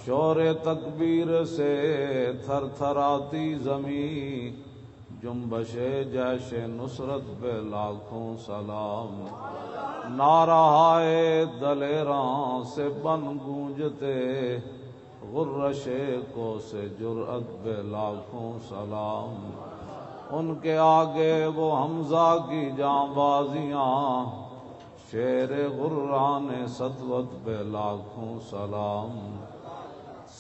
شور تکبیر سے تھر تھراتی زمین، جنبش جیش نصرت پہ لاکھوں سلام۔ نعرہائے دلیراں سے بن گونجتے، غرش کو سے جرأت پہ لاکھوں سلام۔ ان کے آگے وہ حمزہ کی جاں بازیاں، شیر غران سطوت پہ لاکھوں سلام۔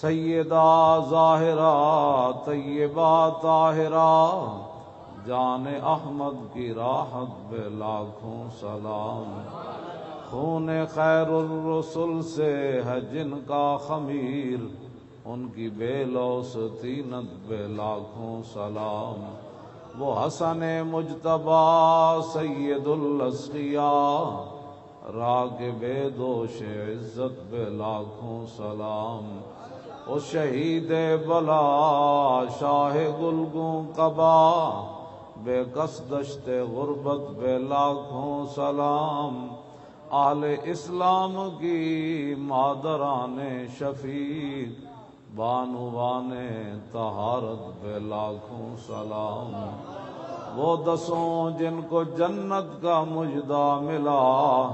سیدہ ظاہرہ طیبہ طاہرہ، جان احمد کی راحت پہ لاکھوں سلام۔ خون خیر الرسل سے ہے جن کا خمیر، ان کی بے لوث طینت پہ لاکھوں سلام۔ وہ حسن مجتبیٰ سید الاسقیاء، راغب دوش عزت پہ لاکھوں سلام۔ او شہید بلا شاہ گلگوں قبا، بے کس دشت غربت پہ لاکھوں سلام۔ اہل اسلام کی مادران شفیق، بانوان طہارت پہ لاکھوں سلام۔ وہ دسوں جن کو جنت کا مژدہ ملا،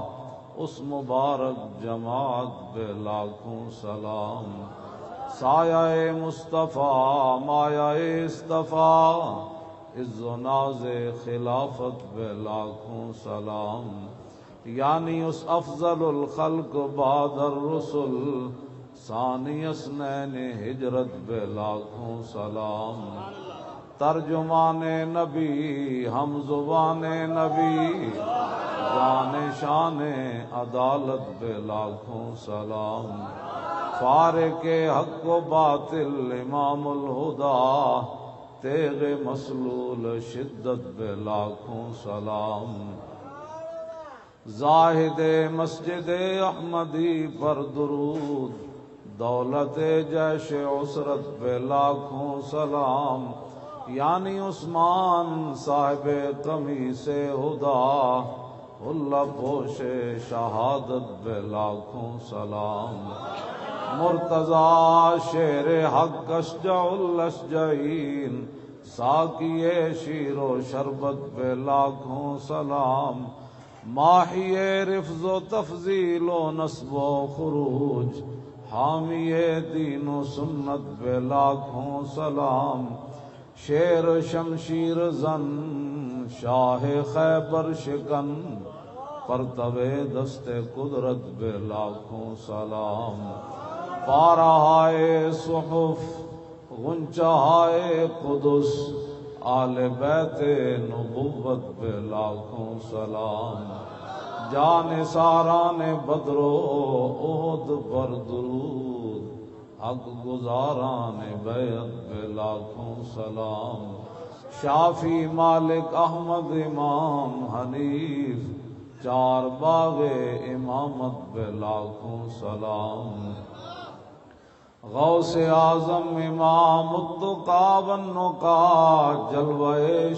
اس مبارک جماعت پہ لاکھوں سلام۔ سایہ مصطفیٰ مایہ اصطفیٰ، عز و ناز خلافت پہ لاکھوں سلام۔ یعنی اس افضل الخلق بعد الرسل، ثانی اثنین ہجرت پہ لاکھوں سلام۔ ترجمان نبی ہم زبان نبی، جان شان عدالت پہ لاکھوں سلام۔ فارق حق و باطل امام الہدیٰ، تیغ مسلول شدت پہ لاکھوں سلام۔ زاہد مسجد احمدی پر درود، دولت جیش عسرت پہ لاکھوں سلام۔ یعنی عثمان صاحب قمیص ہدا، اللہ پوش شہادت پہ لاکھوں سلام۔ مرتضی شیر حق اشجع الاشجعین، ساقی شیر و شربت پہ لاکھوں سلام۔ ماحی رفض و تفضیل و نصب و خروج، حامی دین و سنت پہ لاکھوں سلام۔ شیر شمشیر زن شاہ خیبر شکن، پرتو دست قدرت پہ لاکھوں سلام۔ پارہائے صحف غنچہائے قدس، آل بیت نبوت پہ لاکھوں سلام۔ جان ساران بدر و احد پر درود، حق گزاران بیعت پہ لاکھوں سلام۔ شافی مالک احمد امام حنیف، چار باغ امامت پہ لاکھوں سلام۔ غوث اعظم امام التقیٰ والنقیٰ، جلوہ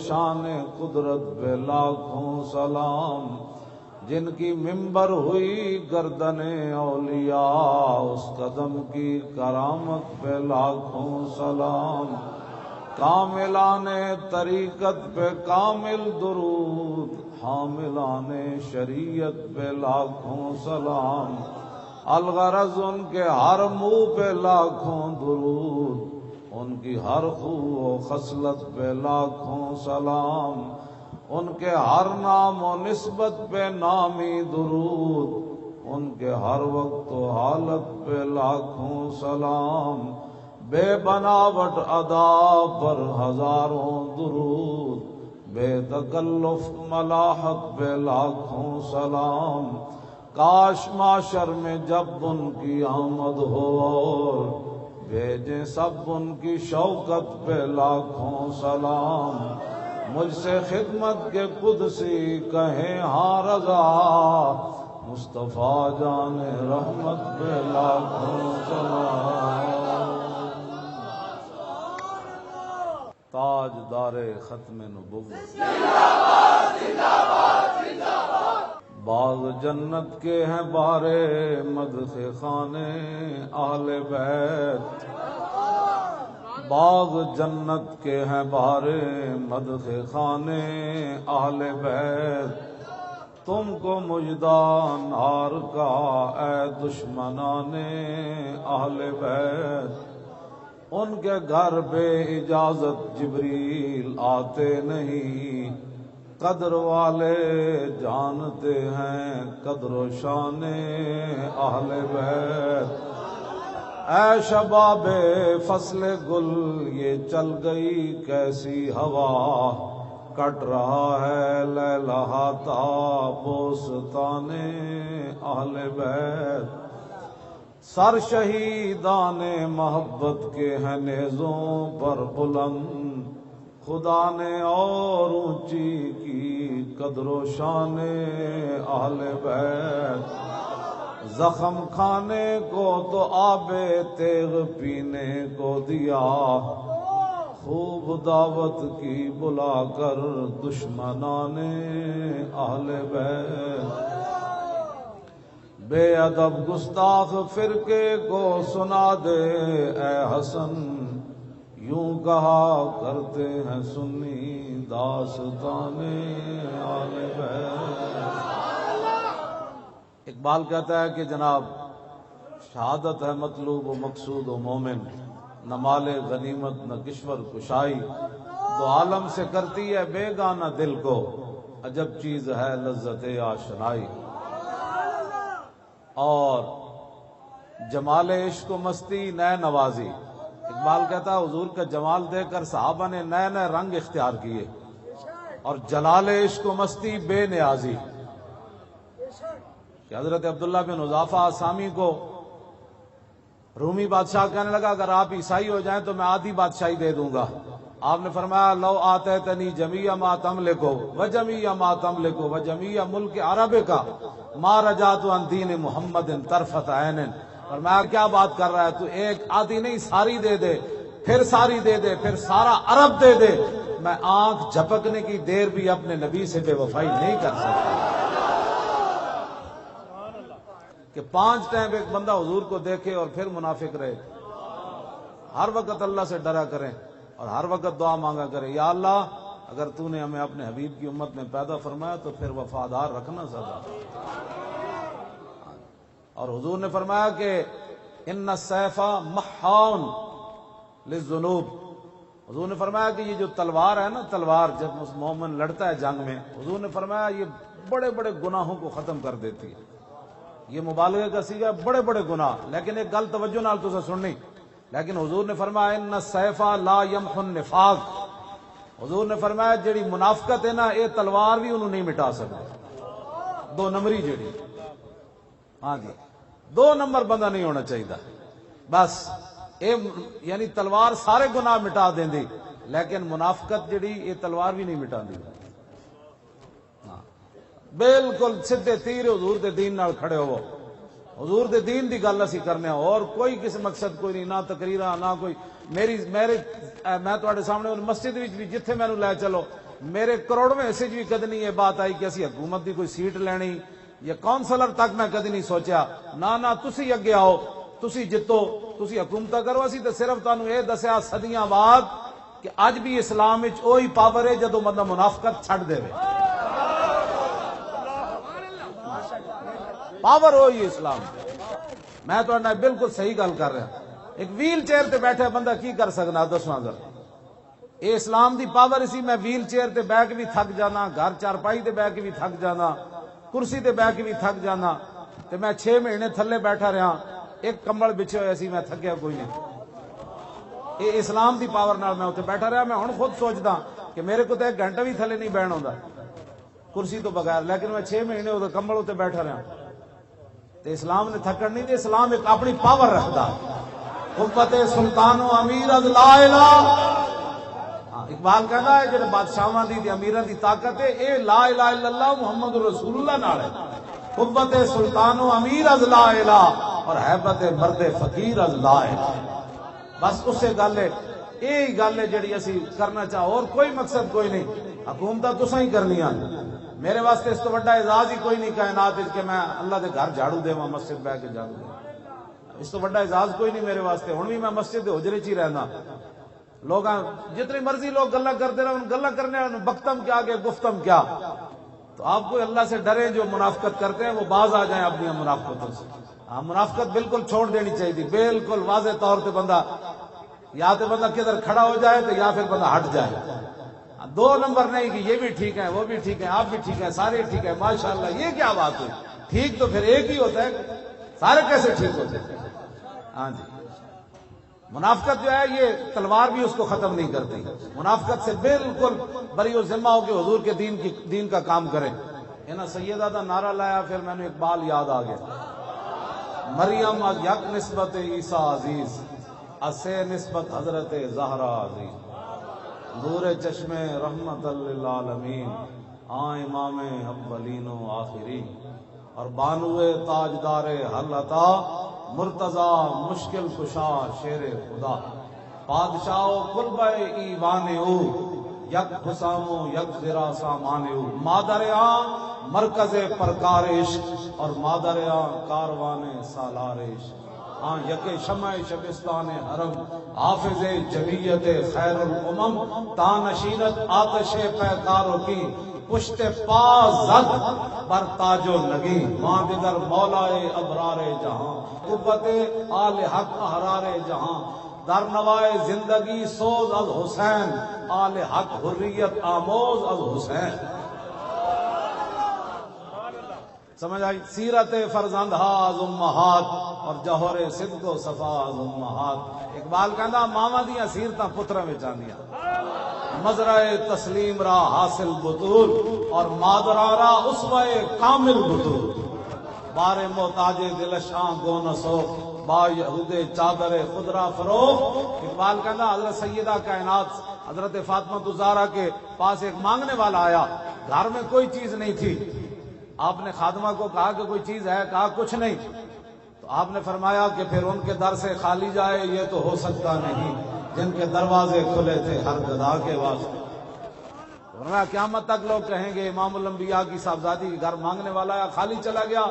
شان قدرت پہ لاکھوں سلام۔ جن کی منبر ہوئی گردن اولیاء، اس قدم کی کرامت پہ لاکھوں سلام۔ کاملان طریقت پہ کامل درود، حاملان شریعت پہ لاکھوں سلام۔ الغرض ان کے ہر منہ پہ لاکھوں درود، ان کی ہر خو و خصلت پہ لاکھوں سلام۔ ان کے ہر نام و نسبت پہ نامی درود، ان کے ہر وقت و حالت پہ لاکھوں سلام۔ بے بناوٹ ادا پر ہزاروں درود، بے تکلف ملاحت پہ لاکھوں سلام۔ کاش معاشر میں جب ان کی آمد ہو، اور بھیجیں سب ان کی شوکت پہ لاکھوں سلام۔ مجھ سے خدمت کے قدسی کہیں ہاں رضا، مصطفیٰ جان رحمت پہ لاکھوں سلام۔ تاجدار ختم نبوت، باغ جنت کے ہیں بارے مدح خانے اہل بیت، باغ جنت کے ہیں بارے مدح خانے اہل بیت، تم کو مجدہ نار کا اے دشمنان اہل بیت، ان کے گھر بے اجازت جبریل آتے نہیں، قدر والے جانتے ہیں قدر و شان اہل بیت۔ اے شباب فصل گل یہ چل گئی کیسی ہوا، کٹ رہا ہے لہلاتا بوستان اہل بیت، سر شہیدان محبت کے ہیں نیزوں پر بلند، خدا نے اور اونچی کی قدر و شان اہل بیت، زخم کھانے کو تو آب تیغ پینے کو دیا، خوب دعوت کی بلا کر دشمنان اہل بیت، بے ادب گستاخ فرقے کو سنا دے اے حسن، یوں کہا کرتے ہیں سنی داستان اہل بیت۔ اقبال کہتا ہے کہ جناب شہادت ہے مطلوب و مقصود و مومن، نہ مال غنیمت نہ کشور کشائی، دو عالم سے کرتی ہے بے گانہ دل کو، عجب چیز ہے لذت آشنائی، اور جمال عشق و مستی نئے نوازی۔ اقبال کہتا ہے حضور کا جمال دیکھ کر صحابہ نے نئے نئے رنگ اختیار کیے، اور جلال عشق و مستی بے نیازی، کہ حضرت عبداللہ بن حذافہ آسامی کو رومی بادشاہ کہنے لگا اگر آپ عیسائی ہو جائیں تو میں آدھی بادشاہی دے دوں گا، آپ نے فرمایا لو آتیتنی جمیع ما تملکو وجمیع ما تملکو وجمیع ملک عرب کا ما رجعت عن دین محمد طرفت عین، فرمایا کیا بات کر رہا ہے تو، ایک آدھی نہیں ساری دے دے، پھر ساری دے دے، پھر سارا عرب دے دے، میں آنکھ جھپکنے کی دیر بھی اپنے نبی سے بے وفائی نہیں کر سکتا۔ کہ 5 ٹائم ایک بندہ حضور کو دیکھے اور پھر منافق رہے، ہر وقت اللہ سے ڈرا کریں اور ہر وقت دعا مانگا کرے، یا اللہ اگر تو نے ہمیں اپنے حبیب کی امت میں پیدا فرمایا تو پھر وفادار رکھنا سدا۔ اور حضور نے فرمایا کہ ان السیف محاون للذنوب، حضور نے فرمایا کہ یہ جو تلوار ہے نا، تلوار جب مومن لڑتا ہے جنگ میں، حضور نے فرمایا یہ بڑے بڑے گناہوں کو ختم کر دیتی ہے، یہ مبالغے کا صیغہ ہے، بڑے بڑے گناہ، لیکن ایک گل توجہ نال تو سننی، لیکن حضور نے فرمایا ان السیف لا یمحو النفاق، حضور نے فرمایا جیڑی منافقت ہے نا یہ تلوار بھی انہوں نہیں مٹا سکتی، 2 نمبری جیڑی، ہاں جی 2 نمبر بندہ نہیں ہونا چاہیے، بس یعنی تلوار سارے گناہ مٹا دیں دی، لیکن منافقت جیڑی یہ تلوار بھی نہیں مٹا دی، بالکل سیدھے تیر حضور دے دین نال کھڑے ہو، حضور دے دین دی گل اسی کرنے ہو، اور کوئی کسی مقصد کوئی نہیں، نہ تقریراں نہ کوئی میں تواڈے سامنے مسجد وچ بھی جتھے مینوں لے چلو، میرے کروڑویں حصے بھی کدی نہیں یہ بات آئی کہ اسی حکومت دی کوئی سیٹ لینی یا کونسلر تک میں کدی نہیں سوچا، نہ تسی اگے آؤ، تسی جتو، تسی حکومت کرو، اسی تے صرف تانوں یہ دسیا صدیاں بعد کہ اج بھی اسلام وچ وہی پاور ہے جدوں بندہ منافقت چھڈ دے، پاور ہوئی اسلام، میں تو بالکل صحیح گل کر رہا، ایک ویل چیئر تے بیٹھے بندہ کی کر سکنا دسواں ذرا، اے اسلام دی پاور اسی، میں ویل چیئر تے بیٹھ کے بھی تھک جانا، گھر چارپائی تے بیٹھ کے بھی تھک جانا، کرسی تے بیٹھ کے بھی تھک جانا، تے میں 6 مہینے تھلے بیٹھا رہا، ایک کمبل بچھے ہوئے سی، میں تھکیا کوئی نہیں، اے اسلام دی پاور نال میں اتنے بیٹھا رہا، میں ہن خود سوچدا کہ میرے کو تے 1 گھنٹہ بھی تھلے نہیں بہنا ہوندا کرسی تو بغیر، لیکن میں 6 مہینے وہ کمبل اتنے بیٹھا رہا، تے اسلام نے تھکڑ نہیں دے، اسلام ایک اپنی پاور رکھدا، قوت سلطان و امیر از لا الہ، اقبال کہنا ہے جڑے بادشاہاں دی امیراں دی طاقت ہے اے لا الہ الا اللہ محمد رسول اللہ نال ہے، قوت سلطان و امیر از لا الہ اور ہیبت مرد فقیر از لا الہ، بس اس سے گل ہے، یہی گل ہے جڑی اسی کرنا چاہو، اور کوئی مقصد کوئی نہیں، حکومت تساں ہی کرنیاں، میرے واسطے اس تو بڑا اعزاز ہی کوئی نہیں کائنات کہ میں اللہ دے گھر جھاڑو دے مسجد بہ کے جھاڑو دے، اس تو بڑا اعزاز کوئی نہیں میرے واسطے۔ ہن بھی میں مسجد دے حجرے چ ہی رہنا، لوگ جتنی مرضی لوگ گلا کرتے رہے، گلا کرنے والوں بختم کیا کہ گفتم کیا۔ تو آپ کو اللہ سے ڈریں، جو منافقت کرتے ہیں وہ باز آ جائیں اپنی منافقتوں سے۔ منافقت بالکل چھوڑ دینی چاہیے، بالکل واضح طور پہ بندہ یا تو بندہ کدھر کھڑا ہو جائے تو یا پھر بندہ ہٹ جائے، دو نمبر نہیں کہ یہ بھی ٹھیک ہے وہ بھی ٹھیک ہے آپ بھی ٹھیک ہے سارے ٹھیک ہے ماشاءاللہ، یہ کیا بات ہے؟ ٹھیک تو پھر ایک ہی ہوتا ہے، سارے کیسے ٹھیک ہوتے ہیں؟ ہاں جی، منافقت جو ہے یہ تلوار بھی اس کو ختم نہیں کرتی، منافقت سے بالکل بری و ذمہ ہو کے حضور کے دین کا کام کریں۔ نا سیدہ دا نعرہ لایا، پھر میں نے اقبال یاد آ گیا، مریم از یک نسبت عیسیٰ عزیز، اسے نسبت حضرت زہرا عزیز، نور چشم رحمت للعالمین، امام اولین و آخرین، اور بانوے تاجدار حل عطا، مرتضی مشکل کشا شیر خدا، بادشاہ و قلبہ ایوان او، یک حسام و یک ذرا سامان او، مادر مرکز پرکار عشق اور مادر کاروان سالار عشق، یک شمع شبستان حرم، حافظ جمیت خیر الامم، تانشینت آتش پیکاروں کی، پشت پا زد بر تاج و نگی، ماں دیگر مولائے ابرار جہاں، قوت آل حق احرار جہاں، در نوائے زندگی سوز از حسین، آل حق حریت آموز از حسین۔ سمجھ آئی؟ سیرت فرزندہ از امہات اور جوہر صدق و صفا از امہات۔ اقبال کہندا ماواں دیاں سیرتاں پتراں وچ آندیاں، مزرع تسلیم را حاصل بطول اور مادرا را اسوہ کامل بطول، بار محتاج دلشاں گو نسو، با یہود چادر خدرا فروغ۔ اقبال کہندا حضرت سیدہ کائنات حضرت فاطمہ الزہرا کے پاس ایک مانگنے والا آیا، گھر میں کوئی چیز نہیں تھی، آپ نے خادمہ کو کہا کہ کوئی چیز ہے؟ کہا کچھ نہیں، تو آپ نے فرمایا کہ پھر ان کے در سے خالی جائے یہ تو ہو سکتا نہیں، جن کے دروازے کھلے تھے ہر گدا کے واسطے۔ فرمایا قیامت تک لوگ کہیں گے امام الانبیاء کی صاحبزادی کے گھر مانگنے والا یا خالی چلا گیا۔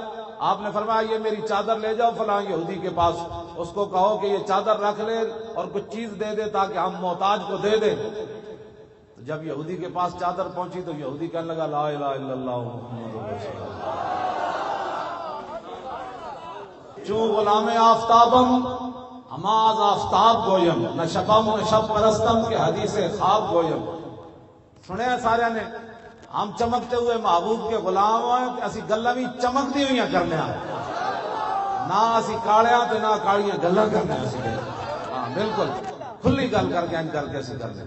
آپ نے فرمایا یہ میری چادر لے جاؤ فلاں یہودی کے پاس، اس کو کہو کہ یہ چادر رکھ لے اور کچھ چیز دے دے تاکہ ہم محتاج کو دے دیں۔ جب یہودی کے پاس چادر پہنچی تو یہودی کہنے لگا لا الہ الا اللہ محمد رسول اللہ، چوں غلام آفتابم ہماز آفتاب گویم، نہ شبم نہ شب پرستم کے حدیث خواب گویم۔ سنے سارے نے ہم چمکتے ہوئے محبوب کے غلام ہیں، اسی گلاں بھی چمکتی ہوئی کرنے نہ اسی کالیاں تے نہ کالیاں گلاں کرنے، ہاں بالکل کھلی گل کر کے ان کر کے اسی کرنے۔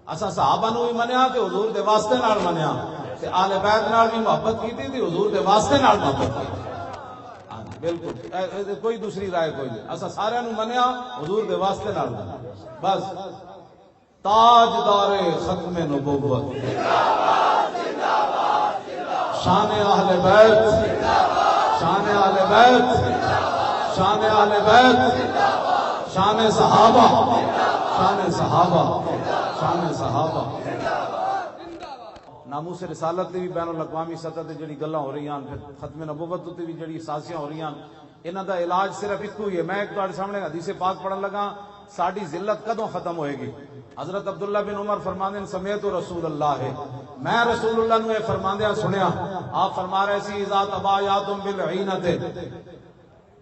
اسا صحابہ نو بھی منیا تے حضور دے واسطے نال منیا، تے آل بیت نال بھی محبت کیتی تے حضور دے واسطے نال محبت کی، ہاں بالکل کوئی دوسری رائے کوئی نہیں، اسا سارے نو منیا حضور دے واسطے نال منیا بس۔ تاجدار ختم نبوت، شان اہل بیت، شان اہل بیت، شان اہل بیت، شان صحابہ، شان صحابہ، شان صحابہ۔ ناموس رسالت تے بھی بین الاقوامی سطح تے جڑی گلاں ہو رہی ہیں، پھر ختم نبوت تے بھی جڑی سازیاں ہو رہی ہیں، انہاں دا علاج صرف ایک ہی ہے۔ میں ایک تہاڈے سامنے حدیث پاک پڑھن لگا، ساڈی ذلت کدوں ختم ہوئے گی؟ حضرت عبداللہ بن عمر فرماندے ہیں سمیت رسول اللہ ہے، میں رسول اللہ نے فرماندیا سنیا، آپ فرما رہے سی اذا تبایعتم بالعینۃ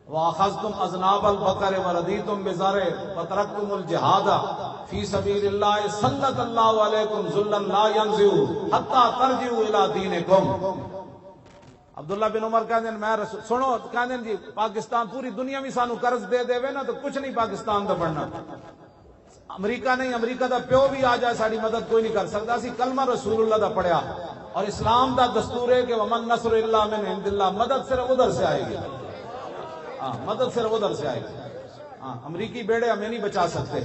وَأَخَذْتُمْ أَذْنَابَ الْبَقَرِ وَرَضِيتُمْ بِالزَّرْعِ وَتَرَكْتُمُ الْجِهَادَ فِي سَبِيلِ اللَّهِ سَلَّطَ اللَّهُ عَلَيْكُمْ ذُلًّا لَا يَنزِعُ حَتَّى تَرْجِعُوا إِلَى دِينِكُمْ۔ عبداللہ بن عمر کہتے ہیں میں سنو، کہتے ہیں جی پاکستان پوری دنیا میں سانو قرض دے دے نا تو کچھ نہیں پاکستان دا بننا، امریکہ نہیں، امریکہ دا پیو بھی آ جائے ساری مدد کوئی نہیں کر سکتا۔ اسی کلمہ رسول اللہ دا پڑھیا، اور اسلام دا دستور ہے کہ وَمَن نَصْرُ إِلَّا مِنْ عِنْدِ اللَّهِ، مدد صرف ادھر سے آئے گی، مدد صرف ادھر سے آئے گی، امریکی بیڑے ہمیں نہیں بچا سکتے،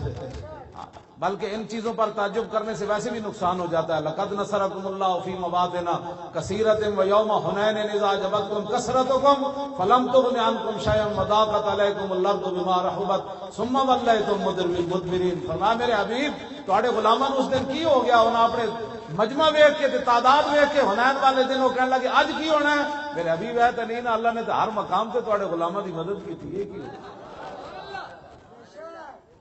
بلکہ ان چیزوں پر تعجب کرنے سے ویسے بھی نقصان ہو جاتا ہے. لقد نصرکم اللہ فی مواطن کثیرۃ ویوم حنین اذ اعجبتکم کثرتکم فلم تغن عنکم شیئا وضاقت علیکم الارض بما رحبت ثم ولیتم مدبرین. فرمایا میرے حبیب تواڈے غلاماں اس دن کی ہو گیا؟ انہاں اپنے مجمع ویکھ کے تے تعداد ویکھ کے حنین والے دن وہ کہنے لگے اج کی ہونا ہے؟ میرے حبیب ہے تے نہیں نا، اللہ نے تے ہر مقام تے تواڈے غلاماں دی مدد کی تھی. یہ کی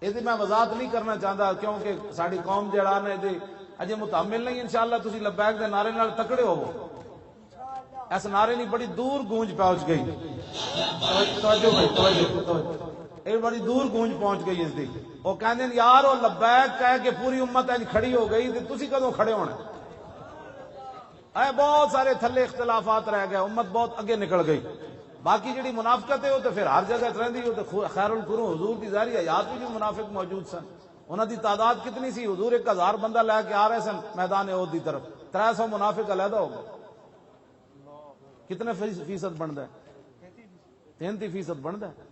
یہ میں وضاحت نہیں کرنا چاہتا کیونکہ ساری قوم جڑا نا یہ اجے متحمل نہیں. انشاءاللہ تسی لبیک دے نعرے نال تکڑے ہوو. اس نعرے نہیں بڑی دور گونج پہنچ گئی. توجہ بھائی توجہ، یہ بڑی دور گونج پہنچ گئی اس دی. وہ کہندے ہیں یار وہ لبیک کہہ کے پوری امت اج کھڑی ہو گئی تے تسی کدوں کھڑے ہونا؟ اے بہت سارے تھلے اختلافات رہ گئے، امت بہت اگے نکل گئی. باقی جڑی منافقت ہے وہ تو پھر ہر جگہ رہندی. وہ تو خیر القرون حضور دی ظاہری حیات میں جو منافق موجود سن انہاں دی تعداد کتنی سی؟ حضور 1000 بندہ لے کے آ رہے سن میدان احد دی طرف، 300 منافق علیحدہ ہو گئے. کتنے فیصد بنتا ہے؟ 33% بنتا ہے.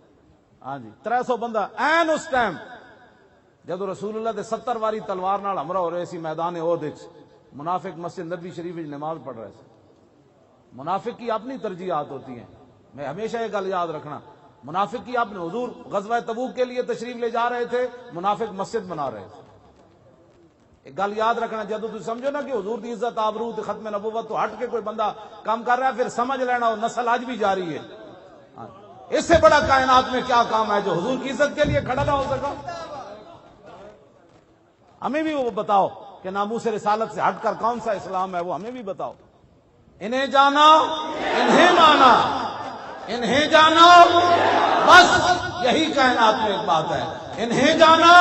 ہاں جی 300 بندہ این اس ٹائم جب رسول اللہ دے 70 واری تلوار نال ہمراہ ہو رہے سی میدان احد وچ. منافق مسجد نبی شریف وچ نماز پڑھ رہے تھے. منافق کی اپنی ترجیحات ہوتی ہیں. میں ہمیشہ یہ گل یاد رکھنا، منافق کی اپنے حضور غزوہ تبوک کے لیے تشریف لے جا رہے تھے، منافق مسجد بنا رہے تھے. ایک گل یاد رکھنا، جب تم سمجھو نا کہ حضور کی عزت آبرو ختم نبوت تو ہٹ کے کوئی بندہ کام کر رہا ہے، پھر سمجھ لینا وہ نسل آج بھی جاری ہے. اس سے بڑا کائنات میں کیا کام ہے جو حضور کی عزت کے لیے کھڑا نہ ہو سکا؟ ہمیں بھی وہ بتاؤ کہ ناموس رسالت سے ہٹ کر کون سا اسلام ہے، وہ ہمیں بھی بتاؤ. انہیں جانا انہیں مانا انہیں جانا، بس یہی کائنات میں ایک بات ہے. انہیں جانا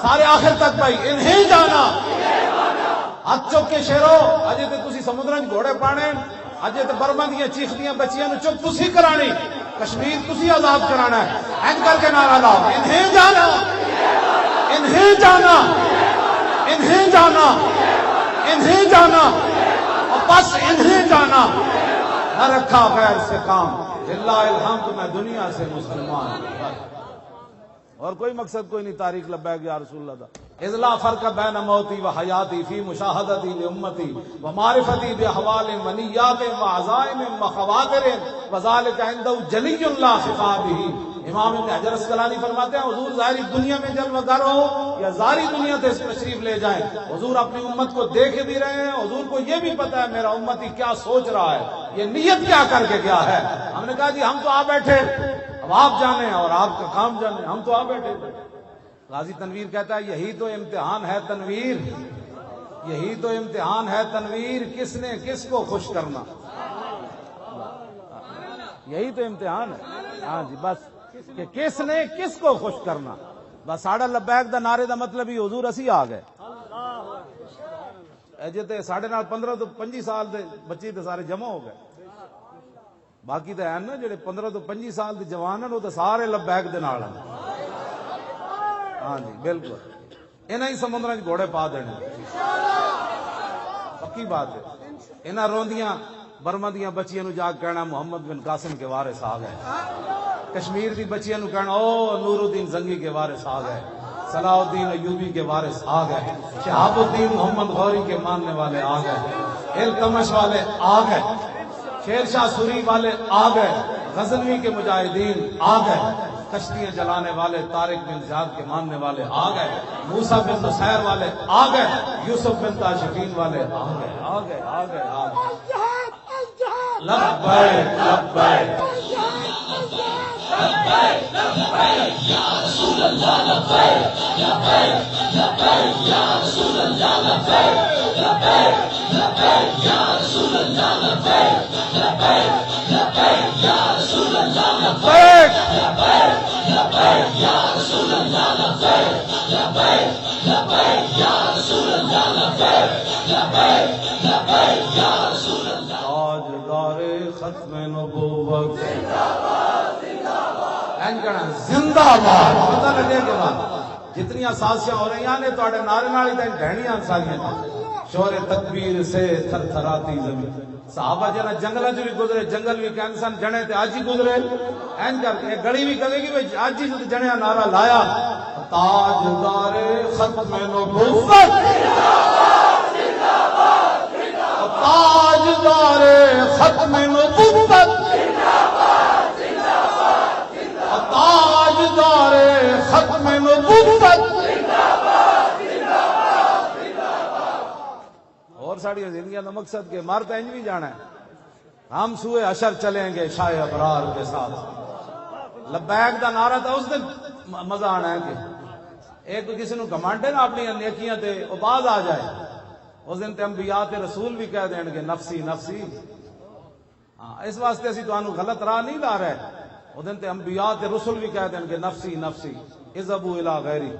سارے آخر تک بھائی، انہیں جانا. ہاتھ چک کے شیرو اجے تے تسی سمندراں گھوڑے پانے، اجے تے برما دیاں چیخدیاں بچیاں نو چپ تسی کرانی، کشمیر تسی آزاد کرانا ہے. اینج کر کے نعرہ لاؤ، انہیں جانا انہیں جانا انہیں جانا انہیں جانا، اور بس انہیں جانا. نہ رکھا غیر سے کام، للہ الحمد میں دنیا سے مسلمان. اور کوئی مقصد کوئی نہیں. تاریخ لبیک یا رسول اللہ دا اذلا فرق بین موتی و حیاتی فی مشاہدتی لامتی و معرفتی باحوال منیات و عزائم و خواتر وذالک عنده جلی لا خفا به. امام ابن حجر اسقلانی فرماتے ہیں حضور ظاہری دنیا میں جلوہ گر ہو یا ظاہری دنیا سے تشریف لے جائیں، حضور اپنی امت کو دیکھ بھی رہے ہیں. حضور کو یہ بھی پتا ہے میرا امتی کیا سوچ رہا ہے، یہ نیت کیا کر کے گیا ہے. ہم نے کہا جی ہم تو آ بیٹھے، اب آپ جانے اور آپ کا کام جانے، ہم تو آ بیٹھے. غازی تنویر کہتا ہے یہی تو امتحان ہے تنویر، یہی تو امتحان ہے تنویر، کس نے کس کو خوش کرنا. یہی تو امتحان ہے. ہاں جی بس کہ کس نے کس کو خوش کرنا. بس ساڑھا لبیک دا نعرے دا مطلب ہی حضور اسی آ گئے. اجے تے ساڑھے نال 15 تو 25 سال دے بچے تے سارے جمع ہو گئے. باقی تے ہیں نا جڑے 15 تو 25 سال دے جوان ہیں وہ تے سارے لبیک دے نال ہیں. ہاں جی بالکل انہاں ہی سمندراں وچ گھوڑے پا دینے، پکی بات ہے. انہاں روندیاں برما دیاں بچیاں نو جا کے کہنا محمد بن قاسم کے وارث آ گئے. کشمیر دی بچیاں نو کہنا او نور الدین زنگی کے وارث آ گئے، صلاح الدین ایوبی کے وارث آ گئے، شہاب الدین محمد غوری کے ماننے والے آ گئے، التمش والے آ گئے، شیر شاہ سوری والے آ گئے، غزنوی کے مجاہدین آ گئے، کشتیاں جلانے والے طارق بن زیاد کے ماننے والے آ گئے، موسیٰ بن نصیر والے آ گئے، یوسف بن تاشفین والے آ گئے آ گئے آ گئے آ گئے. لبیک لبیک لبیک لبیک یا رسول اللہ، لبیک لبیک لبیک یا رسول اللہ، لبیک لبیک لبیک یا رسول اللہ، لبیک لبیک لبیک یا رسول اللہ، لبیک لبیک لبیک یا رسول اللہ، لبیک لبیک لبیک یا رسول اللہ، لبیک لبیک لبیک یا رسول اللہ. تاجدار ختم نبوت زندہ باد زندہ باد. پتہ لگے کہ بعد جتنی سازشاں ہو رہی ہیں تو نعرے نال ہی ڈہنیاں ساریاں شور تکبیر سے تھر تھراتی زمین. صحابہ جنا جنگل بھی گزرے، جنگل بھی کہ انسان جنے تے آج ہی گزرے. این کر کے گڑی بھی کہے گی بھائی آج ہی جنیا نعرہ لایا تاجدار ختم نبوت، تاجدار ختم نبوت، تاجدار ختم نبوت. اور ساری زندگیاں کا مقصد کہ مار تو انج بھی جانا ہے، ہم سوئے حشر چلیں گے شاہ ابرار کے ساتھ. لبیک دا نعرہ تھا اس دن مزہ آنا ہے کہ ایک کسی نو گھمنڈ ہے نا اپنی نیکیاں تے او باز آ جائے. اس دن تے انبیاء تے رسول بھی کہہ دین گے نفسی نفسی. ہاں اس واسطے اسی تانوں غلط راہ نہیں لا رہے. اس دن تے انبیاء تے رسول بھی کہہ دین گے نفسی نفسی اذهبوا الى غیری،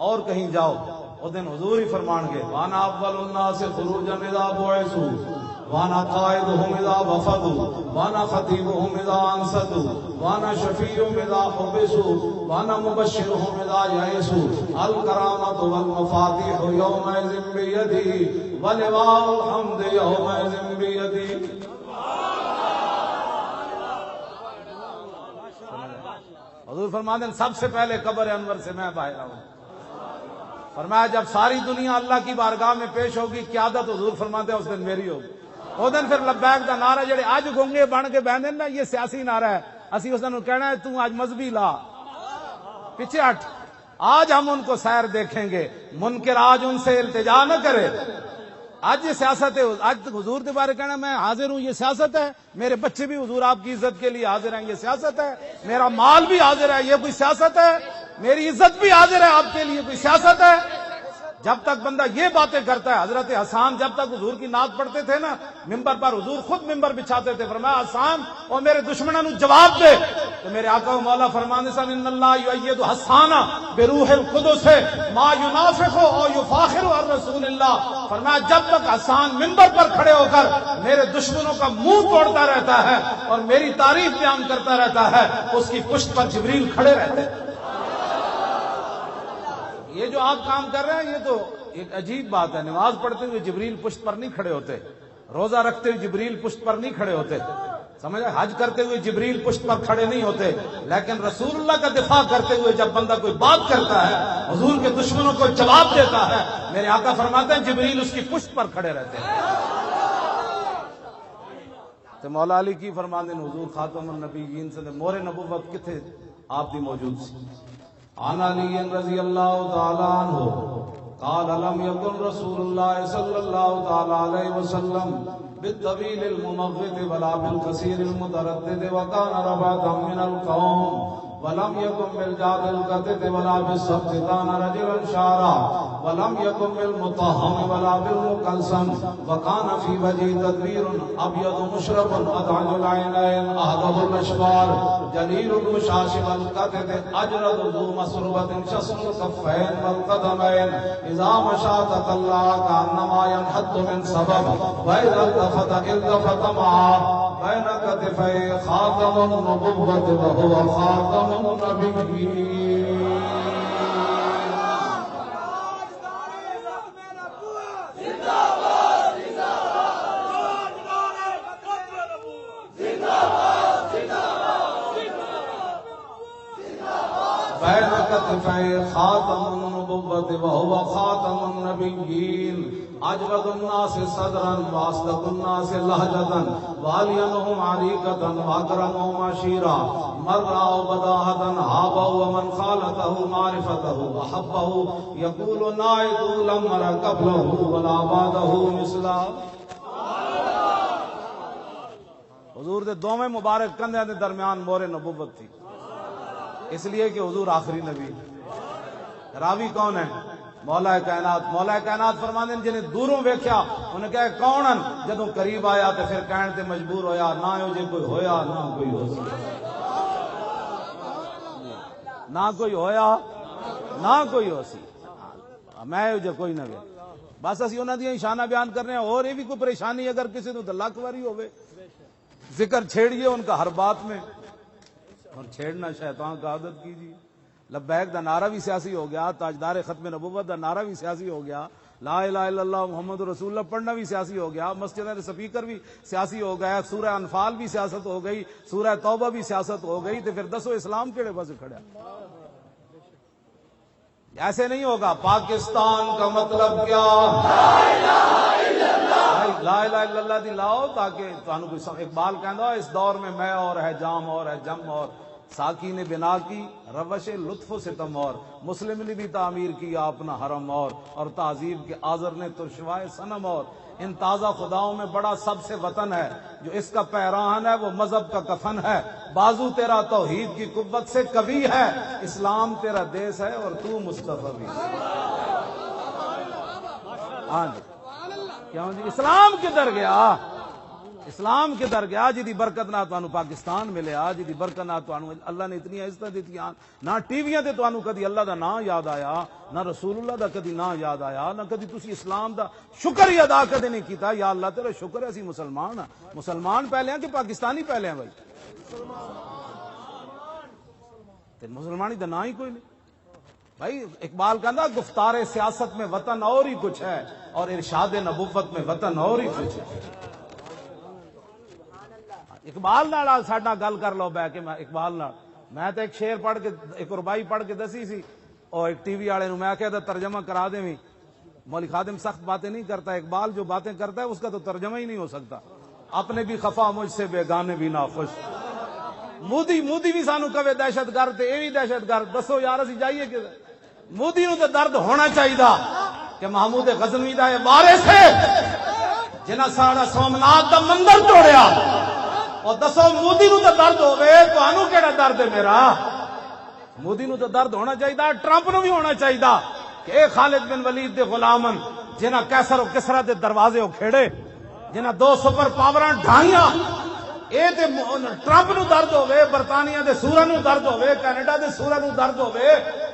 اور کہیں جاؤ. اس دن حضور ہی فرمان گے وانا اول الناس خروجا اذا بعثوا وانا قائدهم اذا وفدوا وانا خطيبهم اذا انصتوا وانا شفيعهم اذا حبسوا وانا مبشرهم اذا يئسوا. الكرامة والمفاتيح يومئذ بيدي ولواء الحمد يومئذ بيدي. حضور فرماتے ہیں سب سے پہلے قبر انور سے میں باہر آؤں. فرمایا جب ساری دنیا اللہ کی بارگاہ میں پیش ہوگی قیادت حضور فرماتے ہیں اس دن میری ہوگی. اس دن پھر لبیک دا نعرہ جڑے آج گونگے بن کے بہن نا یہ سیاسی نعرہ ہے. اسی اس دن کہنا ہے تو آج مذہبی لا پیچھے ہٹ. آج ہم ان کو سیر دیکھیں گے، منکر آج ان سے التجا نہ کرے. آج یہ سیاست ہے. آج حضور کے بارے کہنا میں حاضر ہوں یہ سیاست ہے. میرے بچے بھی حضور آپ کی عزت کے لیے حاضر ہیں یہ سیاست ہے. میرا مال بھی حاضر ہے یہ کوئی سیاست ہے. میری عزت بھی حاضر ہے آپ کے لیے کوئی سیاست ہے. جب تک بندہ یہ باتیں کرتا ہے، حضرت حسان جب تک حضور کی نعت پڑھتے تھے نا ممبر پر، حضور خود ممبر بچھاتے تھے. فرمایا حسان اور میرے دشمنوں نو جواب دے. تو میرے آقا و مولا فرمانے سے ان اللہ یؤید حسان بروح القدس ما ینافق او یفاخر عن رسول اللہ. فرمایا جب تک حسان ممبر پر کھڑے ہو کر میرے دشمنوں کا منہ توڑتا رہتا ہے اور میری تعریف بیان کرتا رہتا ہے، اس کی پشت پر جبریل کھڑے رہتے ہیں. یہ جو آپ کام کر رہے ہیں یہ تو ایک عجیب بات ہے. نماز پڑھتے ہوئے جبریل پشت پر نہیں کھڑے ہوتے، روزہ رکھتے ہوئے جبریل پشت پر نہیں کھڑے ہوتے، سمجھا. حج کرتے ہوئے جبریل پشت پر کھڑے نہیں ہوتے. لیکن رسول اللہ کا دفاع کرتے ہوئے جب بندہ کوئی بات کرتا ہے، حضور کے دشمنوں کو جواب دیتا ہے، میرے آقا فرماتے ہیں جبریل اس کی پشت پر کھڑے رہتے ہیں. تو مولا علی کی فرماندے حضور خاتم النبیین سے مور نبوت کتھے آپ دی موجود سی. عن علی رضی اللہ تعالی عنہ قال لم يكن رسول الله صلی اللہ تعالی علیہ وسلم بالطویل الممغط ولا بالقصير المتردد وكان رباطا من القوم ولم يكن بالجاد القتد ولا بالسبت كان رجلا شعرا ولم يكن بالمطهم ولا بالمقلسم وكان في وجهه تدبير ابيض مشرب ادعج العينين اهدب الاشبار جليل المشاشم القتد اجرد ذو مسربة شسن الكفين والقدمين اذا مشى تقلع كانما ينحط من سبب واذا التفت التفت معه بين كتفي خاتم النبوة وهو خاتم النبيين. بين كتفي خاتم النبوة وهو خاتم النبيين. اجود الناس صدرا واصدق الناس لهجة والينهم عريقة واكرمهم عشيرا مرا بداهة هابه ومن خالته معرفته وحبه يقول نائد لم مر قبله ولا بعده مثلا. حضور دے دوویں مبارک کندھیاں دے درمیان مور نبوت تھی، اس لیے کہ حضور آخری نبی. راوی کون ہے؟ مولا کائنات. مولا کائنات فرماندے ہیں جنہیں دوروں ویکھیا انہیں کہا کون ہیں؟ جدوں قریب آیا تے پھر کہن تے مجبور ہویا نہ ہو جے کوئی ہویا نہ کوئی ہو سی، نہ کوئی ہویا نہ کوئی ہو سی، میں جو کوئی نہ وے. بس اسی انہاں دی شانہ بیان کر رہے ہیں. اور یہ بھی کوئی پریشانی اگر کسی تو لاکھ واری ہوے ذکر چھیڑیے ان کا ہر بات میں، اور چھیڑنا شیطان کا عادت کیجیے. لبیک دا نعرہ بھی سیاسی ہو گیا، تاجدار ختم نبوت دا نعرہ بھی سیاسی ہو گیا، لا الہ الا اللہ محمد رسول اللہ پڑھنا بھی سیاسی ہو گیا، مسجد کے سپیکر بھی سیاسی ہو گیا، سورہ انفال بھی سیاست ہو گئی، سورہ توبہ بھی سیاست ہو گئی. تو پھر دسو اسلام کیڑے پاسے کھڑا؟ ایسے نہیں ہوگا. پاکستان کا مطلب کیا؟ لا الہ الا اللہ دی لاؤ تاکہ تانوں کوئی. اقبال کہندا اس دور میں میں اور ہے جام اور ہے جم اور ساکی نے بنا کی روش لطف و ستم اور مسلم نے بھی تعمیر کیا اپنا حرم اور تعظیم کے آذر نے ترشوائے صنم اور ان تازہ خداؤں میں بڑا سب سے وطن ہے جو اس کا پیراہن ہے وہ مذہب کا کفن ہے. بازو تیرا توحید کی قوت سے کبھی ہے اسلام تیرا دیس ہے اور تو مصطفی بھی. ہاں جی کیوں جی اسلام کدھر گیا؟ اسلام کدھر گیا؟ جی دی برکت نہ تانوں پاکستان ملیا, جی دی برکت نہ تانوں اللہ نے اتنی عزت دیتی. نہ ٹی ویاں تے تانوں کدی اللہ دا نام یاد آیا, نہ رسول اللہ دا کدی نام یاد آیا, نہ کدی تسی اسلام دا شکر ہی ادا کدی نہیں کیتا. یا اللہ تیرا شکر ہے اسی مسلمان ہاں. مسلمان پہلے ہیں کہ پاکستانی پہلے ہیں بھائی؟ تے مسلمانی دا نام ہی کوئی نہیں بھائی. اقبال کہندا گفتار سیاست میں وطن اور ہی کچھ ہے اور ارشاد نبوت میں وطن اور ہی کچھ ہے. اقبال نال ساڈا گل کر لو بہ کے. میں اقبال نال میں تے ایک شعر پڑھ کے ایک ربائی پڑھ کے دسی سی اور ایک ٹی وی والے نوں میں کہا ترجمہ کرا دیں. مولوی خادم سخت باتیں نہیں کرتا, اقبال جو باتیں کرتا ہے اس کا تو ترجمہ ہی نہیں ہو سکتا. اپنے بھی خفا مجھ سے بیگانے بھی ناخوش. مودی بھی سانو کہے دہشت گرد تے اے بھی دہشت گرد. دسو یار اسی جائیے کہ مودی نو تے درد ہونا چاہیے کہ محمود غزنوی دا وارث ہے جنہاں ساڈا سومناتھ دا مندر توڑیا. اور دسو مودی نو تے درد ہوے تانوں کیڑا درد ہے میرا؟ مودی نو تے درد ہونا چاہیے, ٹرمپ نو بھی ہونا چاہیے کہ اے خالد بن ولید دے غلامن جنہاں کیسر و کسرا دے دروازے کھیڑے, جنہاں 2 سپر پاوراں ڈھائیاں. اے تے ٹرمپ نو درد ہوے, برطانیہ دے سورا نو درد ہوے, کینیڈا دے سورا نو درد ہوے.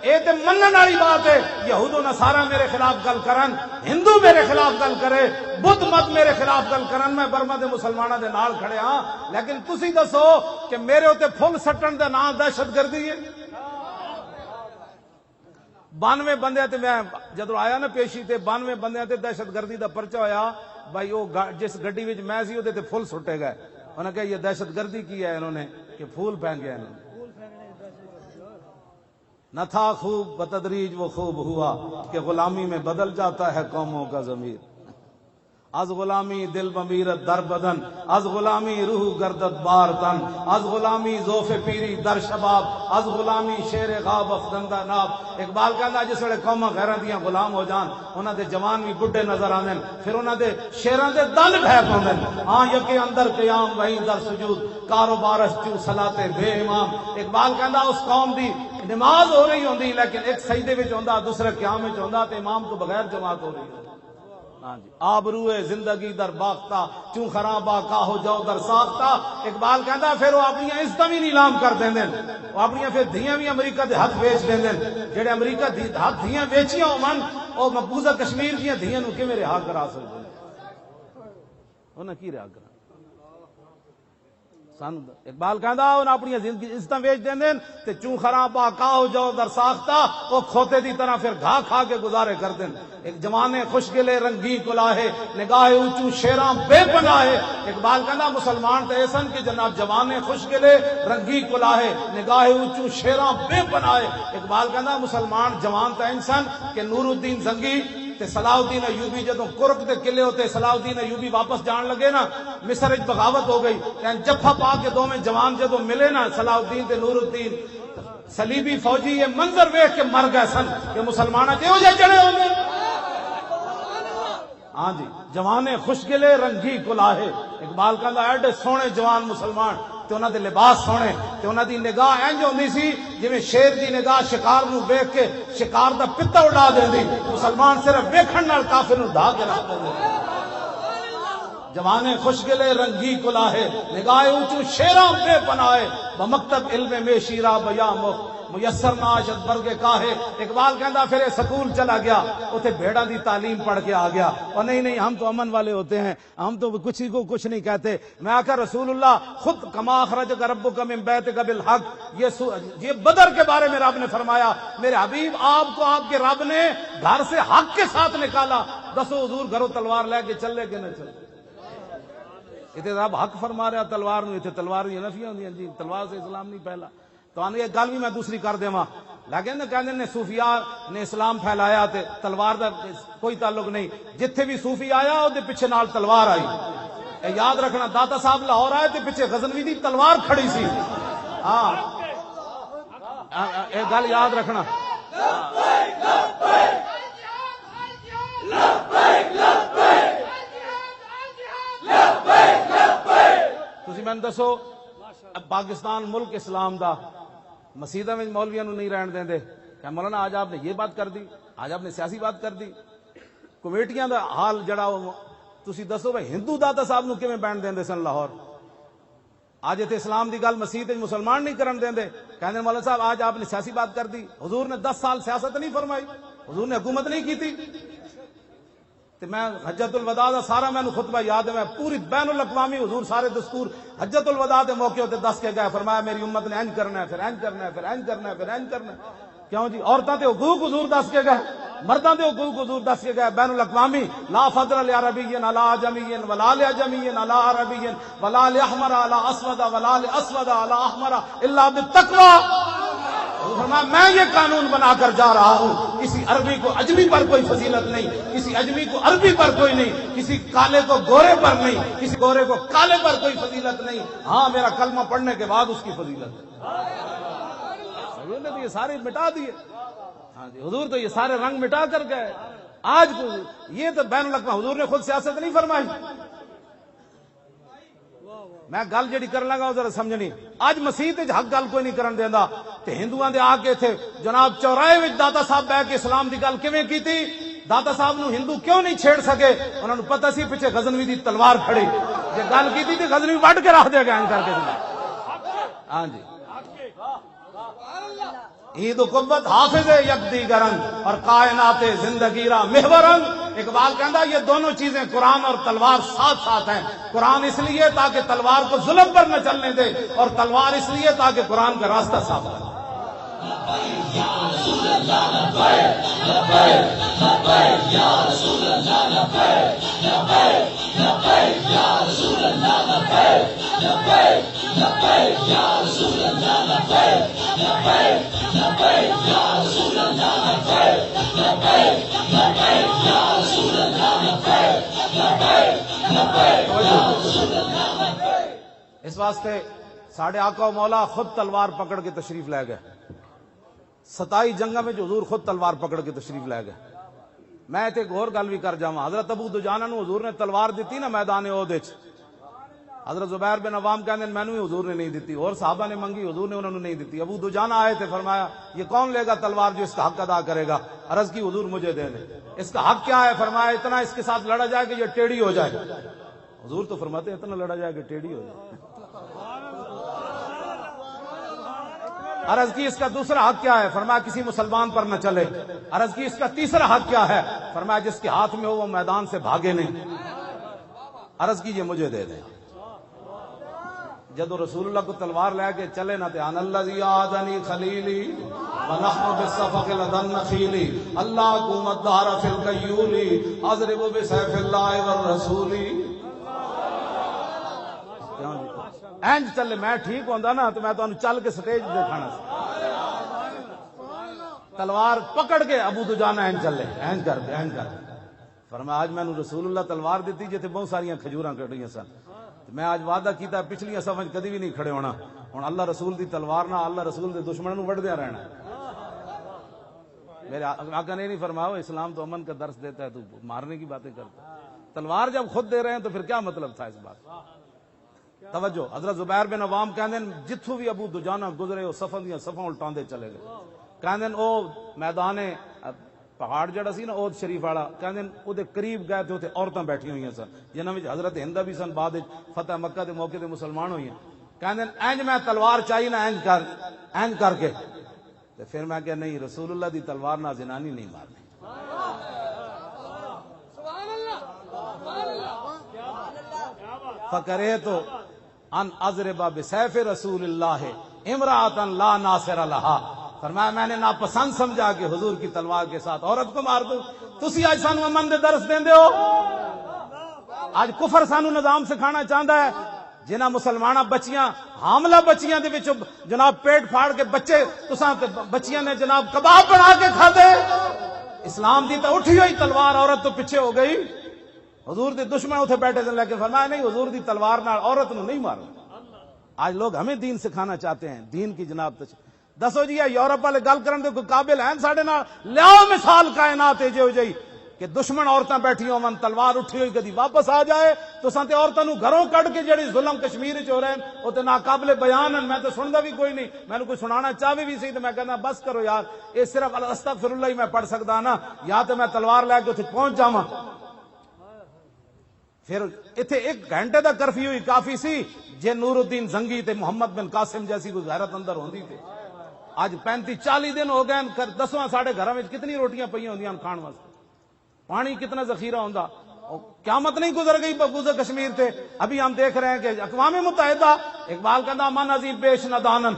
اے تے منن والی بات ہے. یہود و نصارا میرے خلاف گل کرن, ہندو میرے خلاف گل کرے, بدھ مت میرے خلاف گل کرن, میں برما دے مسلماناں دے نال کھڑے ہاں. لیکن تسی دسو کہ میرے اوتے پھل سٹن دا نام دہشت گردی ہے؟ 92 بندے تے میں جدوں آیا نا پیشی تے 92 بندے تے دہشت گردی دا پرچہ ہویا. بھائی وہ جس گڈی وچ میں سی اودے تے پھل سٹے گئے. انہوں نے کہا یہ دہشت گردی کی ہے انہوں نے کہ پھول پھینکے انہوں نے. نہ تھا خوب بتدریج وہ خوب ہوا کہ غلامی میں بدل جاتا ہے قوموں کا ضمیر. از غلامی دل بمیرت در بدن, از غلامی روح گردت بار تن, از غلامی ذوف پیری در شباب, از غلامی شیر غاب افدندہ ناب. اقبال کہندا جس ویلے قوماں غیراں دیاں غلام ہو جان انہاں دے جوان بھی بڈھے نظر آندے, پھر انہاں دے شیراں دے دل بہ پوندے. ہاں یکے اندر قیام وہیں در سجود, کاروبارش چوں صلاتے بے امام. اقبال کہندا اس قوم دی نماز ہو رہی ہوندی لیکن ایک سجدے وچ ہوندا دوسرے قیام وچ ہوندا تے امام تو بغیر جماعت ہو رہی ہوندی. ہاں جی آبروئے زندگی در باختہ چوں خرابہ کاہو جو در ساختہ. اقبال کہندا پھر وہ اپنی عزتاں بھی نیلام کر دیندے, وہ اپنی پھر دھیاں بھی امریکہ دے ہاتھ بیچ دیندے. جڑے امریکہ دی ہاتھ دھیاں بیچیاں ہون او مقبوضہ کشمیر دیاں دھیاں نو کیویں رہا کرا سکدے؟ انہاں کی رہا کرا سان. اقبال کہندا انہاں اپنی عزتاں بیچ دیندے تے چوں خرابہ کاہو جو در ساختہ او کھوتے دی طرح پھر گھا کھا کے گزارے کر دین. ایک جوانے خوش گلے رنگی کلاہے نگاہ اونچوں شیراں بے پناہ. اقبال کہندا مسلمان تے ایسن کہ جناب جوانے خوش گلے رنگی کلاہے نگاہ اونچوں شیراں بے پناہ. اقبال کہندا مسلمان جوان تے انسان کہ نور الدین زنگی تے صلاح الدین ایوبی جدوں کرک دے قلعے ہوتے صلاح الدین ایوبی واپس جان لگے نا, مصر وچ بغاوت ہو گئی, جفا پا کے دوویں جوان جدوں ملے نا صلاح الدین تے نور الدین صلیبی فوجی یہ منظر ویکھ کے مر گئے سن کہ مسلماناں تے او جے چڑھے ہوندے. ہاں جی جوانے خوش گلے رنگی کلاہے. اقبال کہندا ایڈے سونے جوان مسلمان تے انہاں دے لباس سونے تے انہاں دی نگاہ انج ہوندی سی جویں شیر دی نگاہ شکار نو ویکھ کے شکار دا پتا اڑا دیندی. مسلمان صرف ویکھن نال کافر نو ڈھا کے رکھ دیندے. جوانے خوش گلے رنگی کلاہے نگاہ اونچوں شیراں بے پناہ, بمکتب علم میں شیرا بیا میسر ناشد برگے کاہے. اقبال کہندا پھر یہ سکول چلا گیا, اتنے بھیڑا دی تعلیم پڑھ کے آ گیا. اور نہیں ہم تو امن والے ہوتے ہیں, ہم تو کسی کو کچھ نہیں کہتے. میں آخر رسول اللہ خود کما اخرجک ربک من بیتک بالحق, یہ بدر کے بارے میں رب نے فرمایا میرے حبیب آپ کو آپ کے رب نے گھر سے حق کے ساتھ نکالا. دسو حضور گھروں تلوار لے کے چلے کہ نہ چلے؟ اتنے رب حق فرما رہا تلوار نو, اتنے تلوار نفیاں ہوندیاں جی, تلوار سے اسلام نہیں پہلا. تو یہ گل بھی میں دوسری کر دیواں لیکن کہندے نے صوفیاء نے اسلام پھیلایا تے تلوار دا کوئی تعلق نہیں. جتھے بھی صوفی آیا اودے پیچھے نال تلوار آئی. اے یاد رکھنا داتا صاحب لاہور آئے تے پیچھے غزنوی دی تلوار کھڑی سی. ہاں اے گل یاد رکھنا. تسی میں دسو پاکستان ملک اسلام دا مسیدہ میں مولویاں نو نہیں رہن دیندے کہ مولانا آج آپ نے یہ بات کر دی, آج آپ نے سیاسی بات کر دی. کمیٹیاں دا حال جڑا تسی دسو بھائی ہندو داتا صاحب نو کیویں بین دیندے سن لاہور. آج تے اسلام دی گل مسیح وچ مسلمان نہیں کرن دیندے. کہندے مولانا صاحب آج آپ نے سیاسی بات کر دی. حضور نے 10 سال سیاست نہیں فرمائی, حضور نے حکومت نہیں کیتی. تے میں حجت الوداع دا سارا مینوں خطبہ یاد ہے, میں پوری بین الاقوامی حضور سارے دستور حجت الوداع دے موقع تے دس کے گئے. فرمایا میری امت نے انج کرنا ہے, پھر انج کرنا ہے, پھر انج کرنا ہے, پھر انج کرنا ہے. کیوں جی عورتاں تے حقوق حضور دس کے گئے, مرداں تے حقوق حضور دس کے گئے. بین الاقوامی لا فضل لعربی علی عجمی ولا لعجمی علی عربی ولا لاحمر علی اسود ولا لاسود علی احمر الا بالتقوی. فرمایا میں یہ قانون بنا کر جا رہا ہوں, کسی عربی کو اجمی پر کوئی فضیلت نہیں, کسی اجمی کو عربی پر کوئی نہیں, کسی کالے کو گورے پر نہیں, کسی گورے کو کالے پر کوئی فضیلت نہیں. ہاں میرا کلمہ پڑھنے کے بعد اس کی فضیلت ہے. حضور نے تو یہ سارے مٹا دیے. ہاں جی حضور تو یہ سارے رنگ مٹا کر گئے. آج یہ تو بین الاقوامی حضور نے خود سیاست نہیں فرمائی. میں گل جڑی کرن لگا ذرا سمجھنی. اج مسیح تے حق گل کوئی نہیں کرن دیندا تے ہندوؤں دے آ کے تھے جناب چوراہے وچ داتا صاحب بیٹھ کے اسلام دی گل کیویں کیتی. داتا صاحب نو ہندو کیوں نہیں چھیڑ سکے, انہاں نو پتہ سی پیچھے غزنوی دی تلوار کھڑی. جے گل کیتی تے غزنوی وڈ کے رکھ دے گا کر کے. ہاں جی عید و قوت حافظ یکدیگرن اور کائنات زندگی را محورن. اقبال کہندا یہ دونوں چیزیں قرآن اور تلوار ساتھ ساتھ ہیں. قرآن اس لیے تاکہ تلوار کو ظلم پر نہ چلنے دے, اور تلوار اس لیے تاکہ قرآن کا راستہ صاف کرے. اس واسطے ساڑھے آقا و مولا خود تلوار پکڑ کے تشریف لے گئے. 27 جنگاں میں حضور خود تلوار پکڑ کے تشریف لے گئے. میں ایک اور گل بھی کر جاواں. حضرت ابو دجانہ نو حضور نے تلوار دیتی نا میدان احد وچ. حضرت زبیر بن عوام کہندے مینوں ہی حضور نے نہیں دیتی, اور صحابہ نے منگی, حضور نے انہوں نے نہیں دیتی. ابو دجانہ آئے تھے, فرمایا یہ کون لے گا تلوار جو اس کا حق ادا کرے گا. عرض کی حضور مجھے دے دیں. اس کا حق کیا ہے؟ فرمایا اتنا اس کے ساتھ لڑا جائے کہ یہ ٹیڑھی ہو جائے. حضور تو فرماتے اتنا لڑا جائے کہ ٹیڑھی ہو جائے. عرض کی اس کا دوسرا حق کیا ہے؟ فرمایا کسی مسلمان پر نہ چلے. عرض کی اس کا تیسرا حق کیا ہے؟ فرمایا جس کے ہاتھ میں ہو وہ میدان سے بھاگے نہیں. عرض کی یہ مجھے دے دیں. جدو رسول اللہ کو تلوار لے کے چلے نہ تے ان الذی آذنی خلیلی ونحن بالصفق لدن نخیلی اللہ حکومت دار فی القیولی اضرب بسیف اللہ والرسول. اینج چلے میں ٹھیک ہوندا نا تو میں تانوں چل کے سٹیج تے کھانا سی. تلوار پکڑ کے ابو دجانہ اینج چلے, اینج کر دے, اینج کر دے. فرمایا آج مینوں رسول اللہ تلوار دیتی جتے بہت ساریاں کھجوراں کٹیاں سن. میں آج وعدہ کیتا پچھلیاں صفاں کدی بھی نہیں کھڑے ہونا. ہن اللہ رسول دی تلوار نہ اللہ رسول دے دشمنوں نوں وڈدیاں رہنا. میرے آقا نے نہیں فرمایا اسلام تو امن کا درس دیتا ہے, تو مارنے کی باتیں کرتا ہے. تلوار جب خود دے رہے ہیں تو پھر کیا مطلب تھا اس بات. توجہ. حضرت زبیر بن عوام کہندے جتھوں بھی ابو دجانہ گزرے وہ صفاں دیاں صفاں الٹاندے چلے گئے. کہندے او میدان پہاڑ جڑا سی نا اوت شریف والا, کہندے او دے قریب گئے تے اوتے عورتاں بیٹھی ہوئی سن جنہاں وچ حضرت ہندہ بھی سن. بعد فتح مکہ دے موقع تے مسلمان ہوئی ہیں. کہندے اینج میں تلوار چاہیے نا اینج کر کے. تے پھر میں کہ نہیں رسول اللہ دی تلوار نہ زنانی نہیں مارنی. فکرے تو ان اضرب بسیف رسول اللہ امرأۃ لا ناصر لہا. فرمایا میں نے ناپسند سمجھا کہ حضور کی تلوار کے ساتھ عورت کو مار دوں. تسی آج سانو امن دے درس دیندے ہو. آج کفر سانو نظام سکھانا چاہتا ہے. جنہ مسلمانہ بچیاں حاملہ بچیاں دے وچ جناب پیٹ پھاڑ کے بچے تساں بچیاں نے جناب کباب بنا کے کھا دے. اسلام دی تو اٹھی ہوئی تلوار عورت تو پیچھے ہو گئی. حضور دے دشمن اتنے بیٹھے تھے لیکن فرمایا نہیں حضور دی تلوار نال عورت نو نہیں مارنا. آج لوگ ہمیں دین سکھانا چاہتے ہیں, دین کی جناب دسو جی یورپ والے گل کرن دے کوئی قابل ہیں ساڈے نال؟ لیاؤ مثال کائنات ہے جو جی کہ دشمن عورتاں بیٹھی ہون تلوار اٹھی ہوئی کدی واپس آ جائے تو سانتے عورتاں نو گھروں کڈ کے جڑی ظلم کشمیر وچ ہو رہے ہیں او تے ناقابل بیان ہیں. میں تو سندا بھی کوئی نہیں, میں کوئی سنانا چاہے بھی سی تو میں کہنا بس کرو یار, اے صرف استغفر اللہ ہی میں پڑھ سکدا نا, یا تو میں تلوار لے کے اوتھے پہنچ جاواں. پھر ایتھے 1 گھنٹے دا کرفیو ہی کافی سی جے نور الدین زنگی تے محمد بن قاسم جیسی کوئی غیرت اندر ہوندی تے. آج 35-40 دن ہو گئے, دسواں ساڈے گھراں وچ کتنی روٹیاں پئیاں ہوندیاں کھان واسطے, پانی کتنا ذخیرہ ہوندا. قیامت نہیں گزر گئی گزر کشمیر تے. ابھی ہم دیکھ رہے ہیں کہ اقوام متحدہ, اقبال کہندا من عظیم بیش ندانن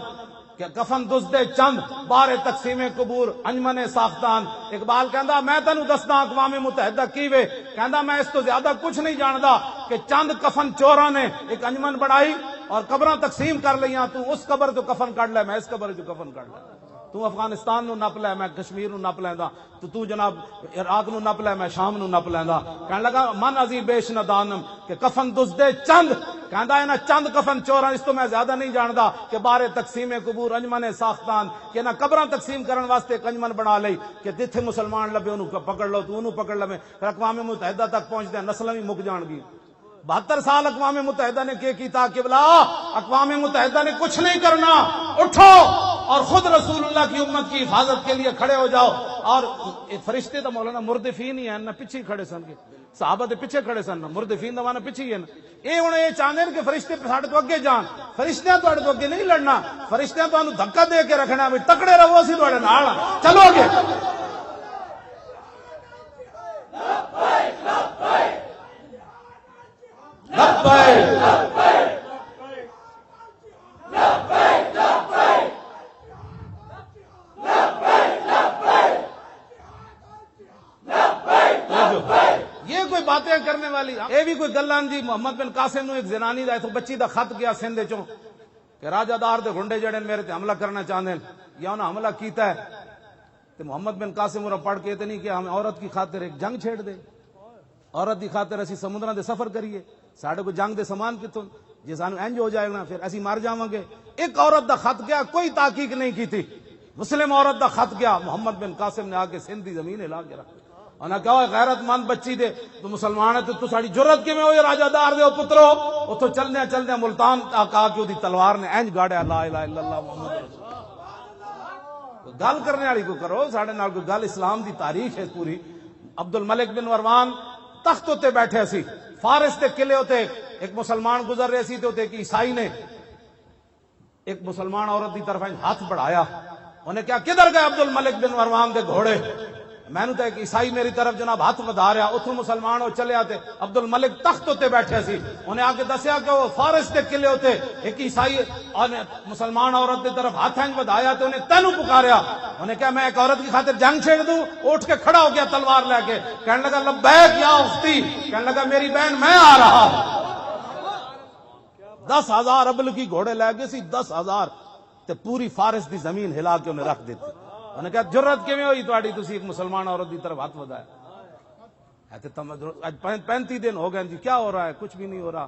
کہ کفن دزدے چند بار تقسیم قبور انجمن ساختان. اقبال کہندا میں تینوں دسدا اقوام متحدہ کیویں, کہندا میں اس تو زیادہ کچھ نہیں جاندا کہ چند کفن چوراں نے ایک انجمن بڑھائی اور قبراں تقسیم کر لیاں. تو اس قبر تو کفن کڈ لے, میں اس قبر جو کفن کڈ لے. تو افغانستان نو نپ لے, میں کشمیر نو نپ لیندا. تو جناب عراق نو نپ لے, میں شام نو نپ لیندا. کہنے لگا من عظیم بیش ندانم کہ کفن دزدے چند, کہندا ہے نا چند کفن چوراں اس تو میں زیادہ نہیں جاندا کہ بارے تقسیم قبور انجمن ساختان, کہ نہ قبراں تقسیم کرن واسطے ایک انجمن بنا لئی کہ جتھے مسلمان لبے انہوں پکڑ لو, تو انہوں پکڑ لے. پھر اقوام متحدہ تک پہنچ دے نسلاں بھی مک جان گی. 72 سال اقوام متحدہ نے کیتا کہ بلا اقوام متحدہ نے کچھ نہیں کرنا, اٹھو اور خود رسول اللہ کی امت کی حفاظت کے لیے کھڑے ہو جاؤ. اور فرشتے تو مولانا مردفین ہی ہیں نا, پیچھے کھڑے سن کے صحابہ دے پیچھے کھڑے سن, مردفین دا معنی پیچھے ہی ہے نا. اے ہن اے چاہندے کہ فرشتے ساڈے تو اگے جان, فرشتے تواڈے تو اگے نہیں لڑنا, فرشتے تانوں دھکا دے کے رکھنا وی تکڑے رہو اسی تواڈے نال چلو گے. یہ کوئی باتیں کرنے والی یہ بھی کوئی گلان جی. محمد بن قاسم نو ایک زنانی دا تو بچی دا خط گیا سندھ چوں کہ راجہ دار دے گنڈے جڑے میرے تے حملہ کرنا چاہندے یا انہاں حملہ کیتا ہے. تے محمد بن قاسم اور پڑھ کے تے نہیں کہ ہم عورت کی خاطر ایک جنگ چھیڑ دے, عورت دی خاطر اسی سمندراں دے سفر کریے, ساڈے کو جنگ دے سامان کتوں جی سانو انج ہو جائے گا پھر اسی مر جاواں گے. ایک عورت دا خط گیا, کوئی تحقیق نہیں کی تھی, مسلم عورت دا خط گیا, محمد بن قاسم نے آ کے سندھ دی زمین ہلا کے رکھ انہاں کہا غیرت مند بچی دے تو مسلمان ہے تو ساڑی جرت کیویں ہوئی راجہ دار دے او پترو. اتھوں چلدے ملتان آ کے دی تلوار نے انج گاڑیا لا الہ الا اللہ محمد رسول اللہ. گل کرنے والی کو کرو, ساڈے نال کوئی گل اسلام دی تاریخ ہے پوری. عبد الملک بن مروان تخت تے بیٹھے سی, فارس تے قلعے ہوتے ایک مسلمان گزر رہے سی تے ایک عیسائی نے ایک مسلمان عورت دی طرف ہاتھ بڑھایا. انہیں کیا کدھر گئے عبد الملک بن مروان دے گھوڑے؟ میں نے تو ایک عیسائی میری طرف جناب ہاتھ بڑھا رہا, اتھوں مسلمان ہو چلے آتے. عبد الملک تخت تے بیٹھے سی, انہیں آ کے دسیا کہ وہ فارس دے قلعے ہوتے ایک عیسائی اور مسلمان عورت دی طرف ہاتھ بڑھایا تو انہیں تینوں پکاریا. انہیں کہا میں ایک عورت کی خاطر جنگ چھیڑ دوں؟ اٹھ کے کھڑا ہو گیا تلوار لے کے, کہنے لگا لبیک یا اختی, کہنے لگا میری بہن میں آ رہا. 10,000 ابل کی گھوڑے لے گئے سی, 10,000 تے پوری فارس دی زمین ہلا کے انہیں رکھ دیتی. انہیں کہا جرت کیویں ہوئی تواڈی تسی ایک مسلمان عورت دی طرف ہاتھ بڑھایا؟ ایسے 35 دن ہو گئے جی, کیا ہو رہا ہے؟ کچھ بھی نہیں ہو رہا.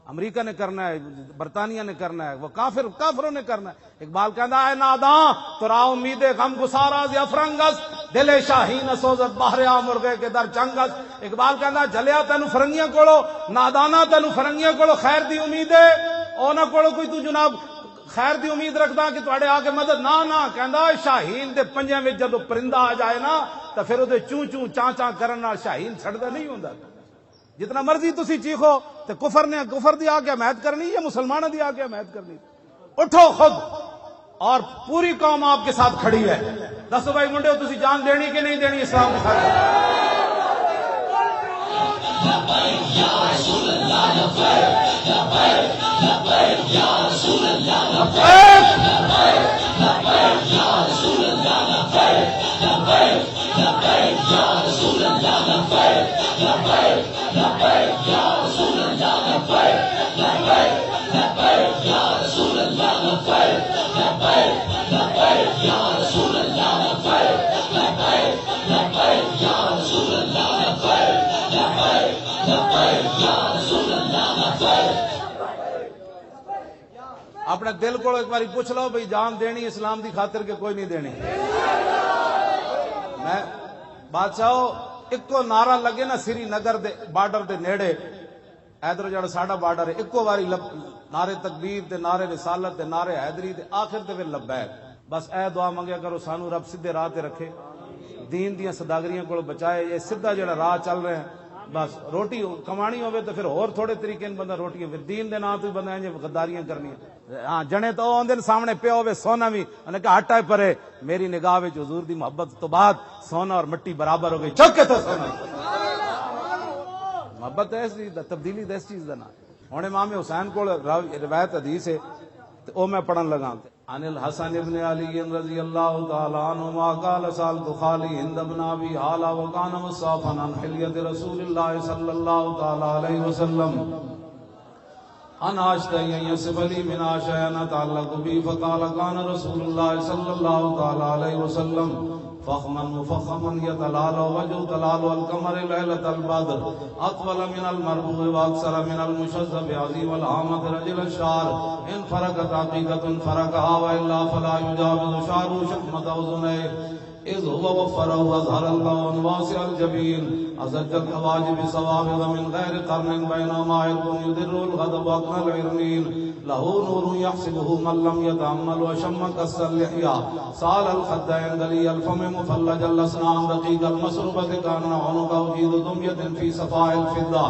امریکہ نے کرنا ہے, برطانیہ نے کرنا ہے, وہ کافروں نے کرنا ہے. اقبال کہندا اے ناداں ترا امید غم گسارا ز افرنگس, دل شاہین سوزت بہریا مرغے کے در چنگس. اقبال کہندا جلیا تینوں فرنگیاں کولو, نادانا تینوں فرنگیاں کولو خیر دی امید ہے, اونا کولو کوئی تو جناب خیر دی امید رکھدا کہ تواڈے آ کے مدد نہ کہندا شاہین دے پنجے وچ جدوں پرندہ آ جائے نا تے پھر اودے چوں چوں چاں چاں کرن نال شاہین چھڑدا نہیں ہوندا. جتنا مرضی تسی چیخو تے کفر دی آ کے حمایت کرنی یا مسلمانوں دی آ کے حمایت کرنی. اٹھو خود, اور پوری قوم آپ کے ساتھ کھڑی ہے. دسو بھائی منڈے تسی جان دینی کہ نہیں دینی اسلام کی خاطر؟ اپنے دل کو ایک باری پوچھ لو بھئی جان دینی اسلام دی خاطر کے کوئی نہیں دینی. میں بادشاہو اکو نعرہ لگے نا سری نگر دے بارڈر دے نیڑے ادھر جڑا ساڈا بارڈر ہے اکو واری نعرے تکبیر تے نعرے رسالت تے نعرے حیدری تے آخر تے پھر لبیک. بس اے دعا منگیا کرو سانو رب سیدھے راہ تے رکھے, دین دیاں صداگریاں کو بچائے. یہ سیدھا جڑا راہ چل رہے ہیں بس روٹی کمانی ہوئے تو پھر اور تھوڑے طریقے بندہ روٹیاں پھر دین دے نام تو بندہ انج غداریاں کرنی. ہاں جنے تو آندے سامنے پیا ہوئے سونا بھی انہیں کہا ہٹا پرے. میری نگاہ وچ حضور دی محبت تو بعد سونا اور مٹی برابر ہو گئی. چک کے تو سونا محبت ہے اس چیز تبدیلی دس چیز دا نا. ہن امام حسین کو روایت حدیث ہے تو او میں پڑھن لگا. عن الحسن ابن علی رضی اللہ تعالی عنہما قال سألت خالی ہند بن ابی حالہ وکان مصافا عن حلیت رسول اللہ صلی اللہ تعالی علیہ وسلم ان اشتہی ان یصف لی من شیئا تعلق بی فقال کان رسول اللہ صلی اللہ تعالی علیہ وسلم فخما مفخما يتلال وجه تلال القمر ليلة البدر اطول من المربوع واكثر من المشذب عظيم العامة رجل الشعر ان فرقت عقيدة فرقها والا فلا يجاوز شعره شحمة اذنيه اذ هو وفره واظهر اللون واسع الجبين ازج الحواجب صوابغ من غير قرن بينهما عرق يدر الغضب اقنى العرنين له نور يحسبه من لم يتأمل وشم كس اللحية سال الخدين دلي الفم مفلج الاسنان دقيق المسربة كان عنقه في دمية في صفاء الفضة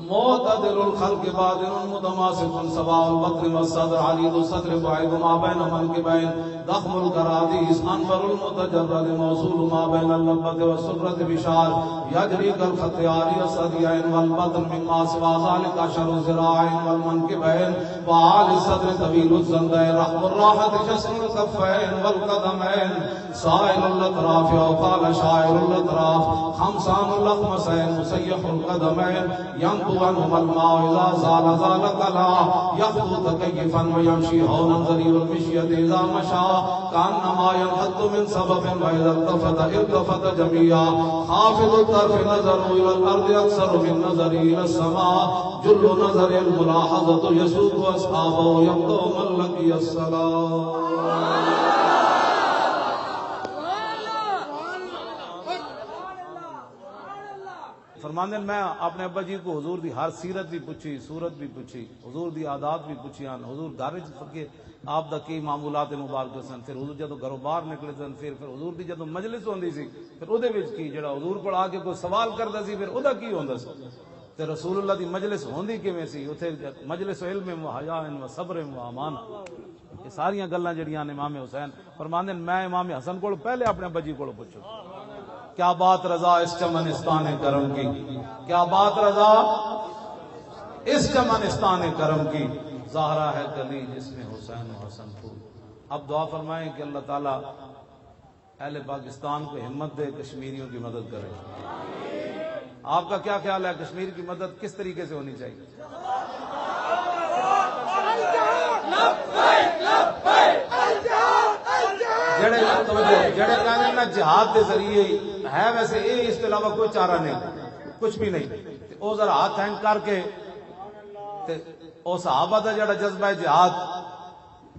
معتدل الخلق بادن متماسك سواء البطن والصدر عريض الصدر بعيد ما بين منكبين ضخم الكراديس انفر المتجرد موصول ما بين اللبة والسرة بشار يجري كالخط عاري الصديين والبطن مما سوى ذلك اشهر الذراعين والمنكبين وعالي الصدر طويل الزندين رحم الراحة جسر الكفين والقدمين سائل الاطراف او قال شاعر الاطراف خمسان الاخمسين مسيح القدمين ينبو عنهما الماء اذا زال ذلك لا يخطو تكيفا ويمشي هونا ذريع المشية اذا مشى كانما ينحط من سبب واذا التفت جميعا خافض الطرف نظر الى الارض اكثر من نظر الى السماء جل نظر الملاحظة يسوق اصحابه يبدو من لقي الصلاة. فرماندے میں اپنے ابا جی کو حضور دی ہر سیرت بھی پوچھی, صورت بھی پوچھی, حضور دی عادات بھی پوچھی, حضور گھر وچ فقے آپ دا کی معمولات مبارک سن, پھر حضور جدوں گھروں باہر نکلے سن, پھر حضور دی جدوں مجلس ہوندی سی پھر اودے وچ کی جڑا حضور کول آ کے کوئی سوال کردا سی پھر اودہ کی ہوندا سی, تے رسول اللہ دی مجلس ہوندی کیویں سی, اوتھے مجلس علم و حیا و صبر و امان. یہ ساریاں گلاں جڑیاں نے امام حسین فرماندے میں امام حسن کول پہلے اپنے ابا جی کول پوچھو کیا بات رضا اس چمنستان کرم کی, کیا بات رضا اس چمنستان کرم کی, زہرا ہے گلی جس میں حسین و حسن پھول. اب دعا فرمائیں کہ اللہ تعالیٰ اہل پاکستان کو ہمت دے, کشمیریوں کی مدد کرے. آپ کا کیا خیال ہے کشمیر کی مدد کس طریقے سے ہونی چاہیے؟ جڑے کہنے نا جہاد کے ذریعے ہے, ویسے یہ اس کے علاوہ کوئی چارہ نہیں, کچھ بھی نہیں. وہ ذرا ہاتھ ہینگ کر کے او صحابہ دا جڑا جذبہ جہاد,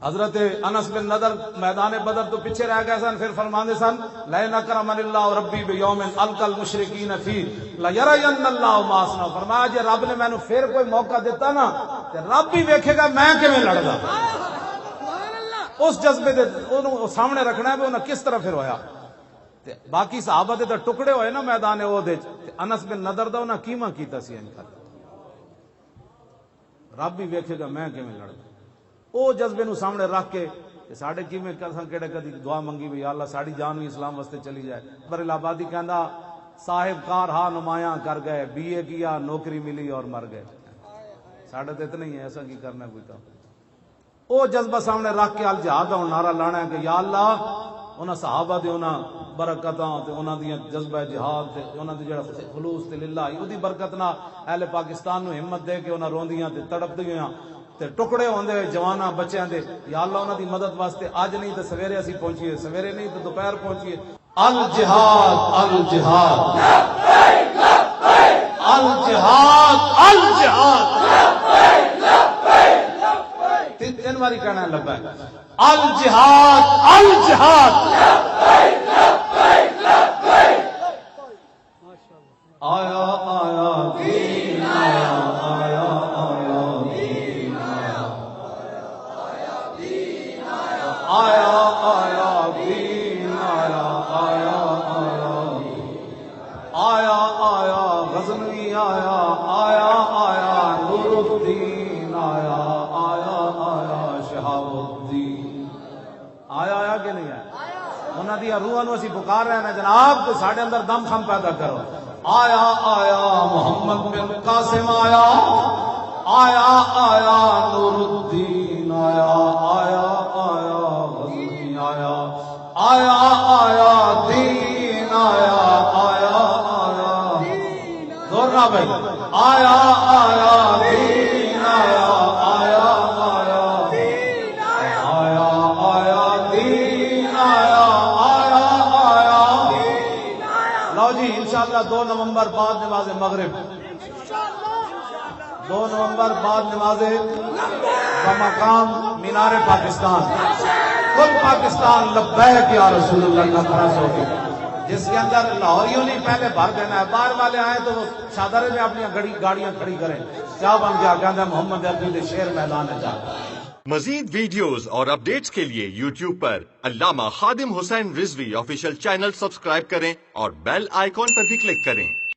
حضرت انس بن نضر میدان بدر تو پیچھے رہ گئے سن, پھر فرماندے سن لئن اکرمنی اللہ ربی بیوم القى المشرکین فی لیرین اللہ ما اصنع. فرمایا جے رب نے مینوں پھر کوئی موقع دیتا نا تے رب بھی ویکھے گا میں کیویں لڑدا. اس جذبے دے اونوں سامنے رکھنا ہے انہاں کس طرح پھر ہویا. تے باقی صحابہ دے تے ٹکڑے ہوئے نا میدان احد وچ, انس بن نضر دا انہاں کیواں کیتا سی ان کر, رب بھی ویکھے گا میں کیویں لڑدا. او جذبے نو سامنے رکھ کے ساڈے کیویں کرساں کیڑے کدی دعا منگی بھی یا اللہ ساڈی جان بھی اسلام واسطے چلی جائے. بریل آبادی کہندا صاحب کار ہاں نمایاں کر گئے, بی اے کیا نوکری ملی اور مر گئے. ساڈے تے اتنا ہی ہے, ایسا کی کرنا کوئی. تو او جذبہ سامنے رکھ کے ال جہاد دا نعرہ لانا ہے کہ یا اللہ انہاں صحابہ دے انہاں برکتاں تے انہاں دیاں جذبہ جہاد تے انہاں دی جڑا خلوص تے للہ اودی برکت نال اہل پاکستان نو ہمت دے کے انہاں روندیاں تے تڑپدیاں تے ٹکڑے ہوندے جواناں بچیاں دے یا اللہ انہاں دی مدد واسطے اج نہیں تے سویرے اسی پہنچیے سویرے نہیں تے دوپہر پہنچیے الجہاد الجہاد الجہاد الجہاد تین باری کہنا ہے لبیک الجہاد الجہاد آیا آیا دین آیا آیا آیا دین آیا آیا دین آیا آیا آیا دین آیا آیا آیا آیا غزنوی آیا آیا آیا نور الدین آیا آیا آیا شہاب الدین آیا آیا کہ نہیں آیا انہاں دی روحاں نو اسی پکار رہے ہیں جناب کہ ساڈے اندر دم خم پیدا کرو آیا آیا محمد بن قاسم آیا آیا آیا نور الدین آیا آیا آیا غزنوی آیا آیا آیا دین آیا آیا آیا زور نہ بھائی آیا آیا دین آیا آیا آیا آیا آیا دین آیا آیا آیا لو جی انشاءاللہ 2 نومبر بعد نماز مغرب 2 نومبر بعد نماز بمقام مینار پاکستان کل پاکستان لبیک یا رسول اللہ کا خراس ہوگی جس کے اندر لاہوریوں نے پہلے بھر دینا ہے باہر والے آئے تو وہ شادرے میں اپنی گاڑیاں کھڑی کریں کیا بن گیا کہتا ہے محمد عربی نے شیر میدان ہے جا مزید ویڈیوز اور اپڈیٹس کے لیے یوٹیوب پر علامہ Khadim Hussain Rizvi official channel subscribe کریں اور بیل آئیکن پر بھی کلک کریں